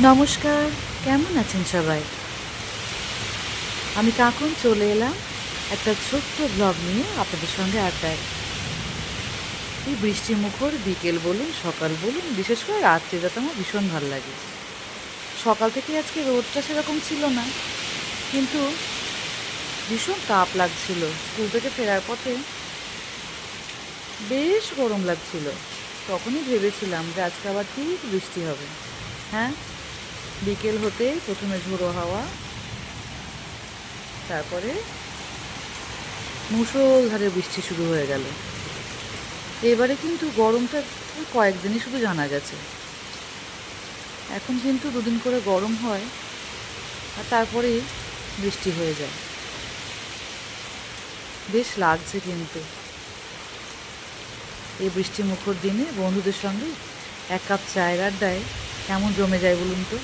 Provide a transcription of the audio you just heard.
নমস্কার, কেমন আছেন সবাই? আমি কাকন চলে এলাম একটা ছোট্ট ব্লগ নিয়ে আপনাদের সঙ্গে আড্ডায়। এই বৃষ্টিমুখর বিকেল বলুন, সকাল বলুন, বিশেষ করে রাত্রিটা আমার ভীষণ ভাল লাগে। সকাল থেকে আজকে রোদটা সেরকম ছিল না, কিন্তু ভীষণ তাপ লাগছিল। স্কুল থেকে ফেরার পথে বেশ গরম লাগছিল। তখনই ভেবেছিলাম যে আজকে আবার ঠিক বৃষ্টি হবে। হ্যাঁ, বিকেল হতেই প্রথমে ঝোড়ো হাওয়া, তারপরে মুষলধারে বৃষ্টি শুরু হয়ে গেল। এবারে কিন্তু গরমটা ওই কয়েকদিনই শুধু জানা গেছে। এখন কিন্তু দুদিন করে গরম হয়, আর তারপরেই বৃষ্টি হয়ে যায়। বেশ লাগছে কিন্তু এই বৃষ্টি মুখর দিনে বন্ধুদের সঙ্গে এক কাপ চায়ের আড্ডায় কেমন জমে যায় বলুন তো।